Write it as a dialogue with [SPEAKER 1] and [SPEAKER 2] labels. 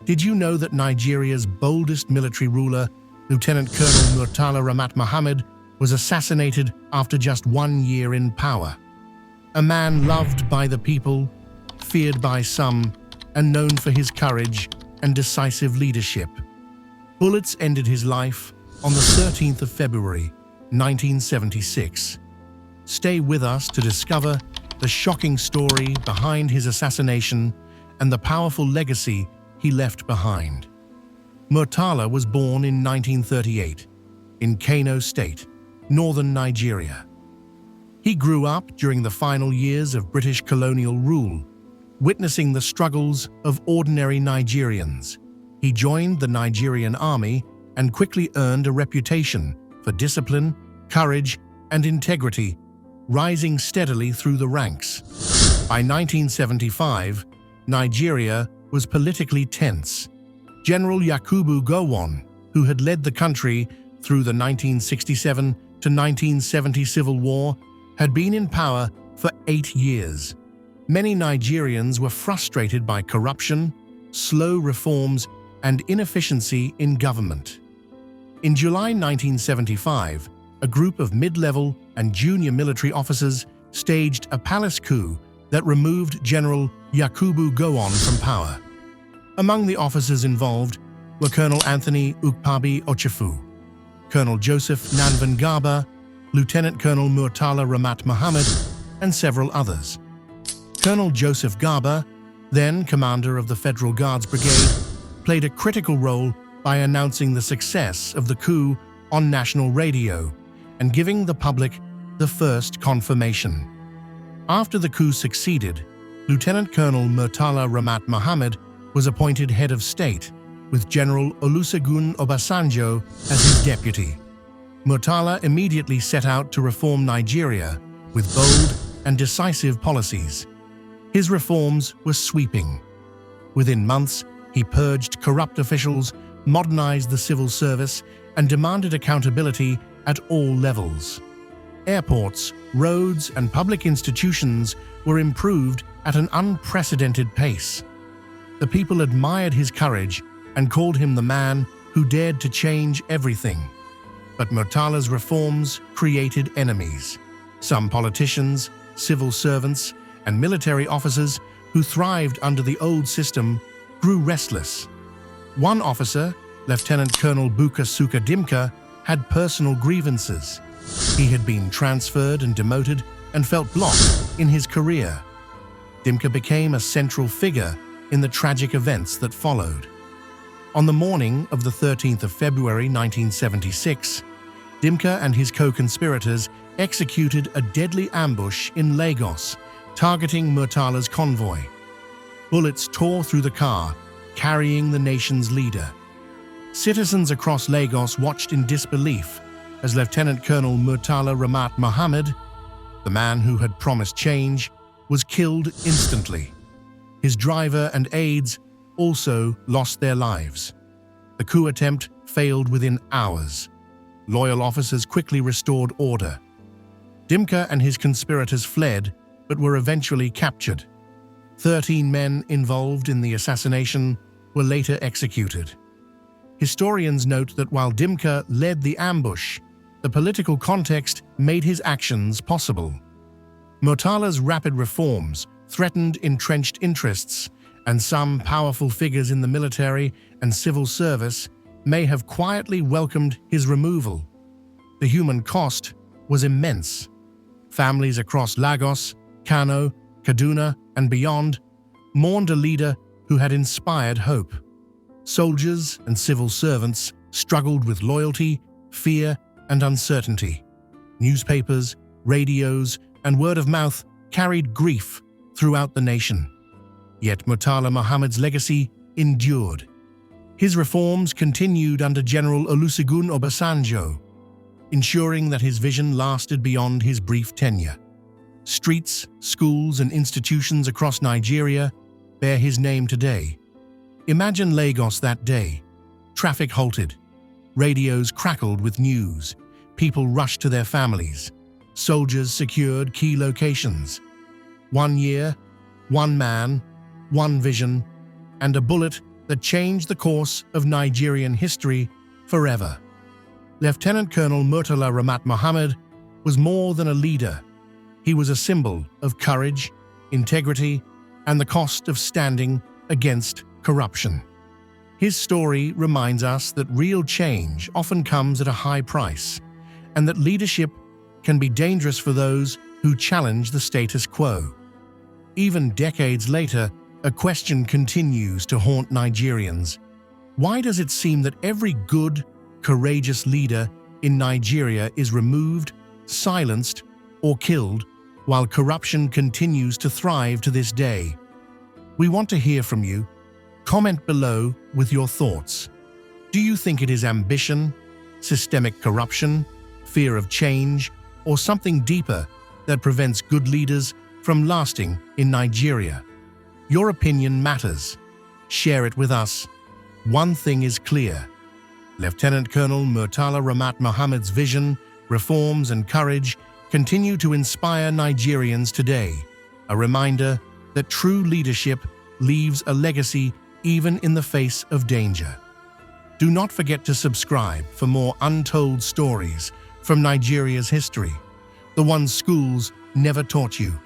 [SPEAKER 1] Did you know that Nigeria's boldest military ruler, Lieutenant Colonel Murtala Mohammed, was assassinated after just 1 year in power? A man loved by the people, feared by some, and known for his courage and decisive leadership. Bullets ended his life on the 13th of February, 1976. Stay with us to discover the shocking story behind his assassination and the powerful legacy he left behind. Murtala was born in 1938 in Kano State, northern Nigeria. He grew up during the final years of British colonial rule, witnessing the struggles of ordinary Nigerians. He joined the Nigerian army and quickly earned a reputation for discipline, courage, and integrity, rising steadily through the ranks. By 1975, Nigeria was politically tense. General Yakubu Gowon, who had led the country through the 1967 to 1970 civil war, had been in power for 8 years. Many Nigerians were frustrated by corruption, slow reforms, and inefficiency in government. In July 1975, a group of mid-level and junior military officers staged a palace coup that removed General Yakubu Gowon from power. Among the officers involved were Colonel Anthony Ukpabi Ochefu, Colonel Joseph Nanvan Garba, Lieutenant Colonel Murtala Mohammed, and several others. Colonel Joseph Garba, then commander of the Federal Guards Brigade, played a critical role by announcing the success of the coup on national radio and giving the public the first confirmation. After the coup succeeded, Lieutenant Colonel Murtala Mohammed was appointed head of state, with General Olusegun Obasanjo as his deputy. Murtala immediately set out to reform Nigeria with bold and decisive policies. His reforms were sweeping. Within months, he purged corrupt officials, modernized the civil service, and demanded accountability at all levels. Airports, roads, and public institutions were improved at an unprecedented pace. The people admired his courage and called him the man who dared to change everything. But Murtala's reforms created enemies. Some politicians, civil servants, and military officers who thrived under the old system grew restless. One officer, Lieutenant Colonel Buka Suka Dimka, had personal grievances. He had been transferred and demoted and felt blocked in his career. Dimka became a central figure in the tragic events that followed. On the morning of the 13th of February 1976, Dimka and his co-conspirators executed a deadly ambush in Lagos, targeting Murtala's convoy. Bullets tore through the car, carrying the nation's leader. Citizens across Lagos watched in disbelief as Lieutenant Colonel Murtala Mohammed, the man who had promised change, was killed instantly. His driver and aides also lost their lives. The coup attempt failed within hours. Loyal officers quickly restored order. Dimka and his conspirators fled, but were eventually captured. 13 men involved in the assassination were later executed. Historians note that while Dimka led the ambush, the political context made his actions possible. Murtala's rapid reforms threatened entrenched interests, and some powerful figures in the military and civil service may have quietly welcomed his removal. The human cost was immense. Families across Lagos, Kano, Kaduna, and beyond mourned a leader who had inspired hope. Soldiers and civil servants struggled with loyalty, fear, and uncertainty. Newspapers, radios, and word of mouth carried grief throughout the nation. Yet Murtala Mohammed's legacy endured. His reforms continued under General Olusegun Obasanjo, ensuring that his vision lasted beyond his brief tenure. Streets, schools, and institutions across Nigeria bear his name today. Imagine Lagos that day. Traffic halted. Radios crackled with news. People rushed to their families. Soldiers secured key locations. 1 year, one man, one vision, and a bullet that changed the course of Nigerian history forever. Lieutenant Colonel Murtala Mohammed was more than a leader. He was a symbol of courage, integrity, and the cost of standing against corruption. His story reminds us that real change often comes at a high price, and that leadership can be dangerous for those who challenge the status quo. Even decades later, a question continues to haunt Nigerians. Why does it seem that every good, courageous leader in Nigeria is removed, silenced, or killed, while corruption continues to thrive to this day? We want to hear from you. Comment below with your thoughts. Do you think it is ambition, systemic corruption, fear of change, or something deeper that prevents good leaders from lasting in Nigeria? Your opinion matters. Share it with us. One thing is clear. Lieutenant Colonel Murtala Mohammed's vision, reforms, and courage continue to inspire Nigerians today. A reminder that true leadership leaves a legacy even in the face of danger. Do not forget to subscribe for more untold stories from Nigeria's history, the ones schools never taught you.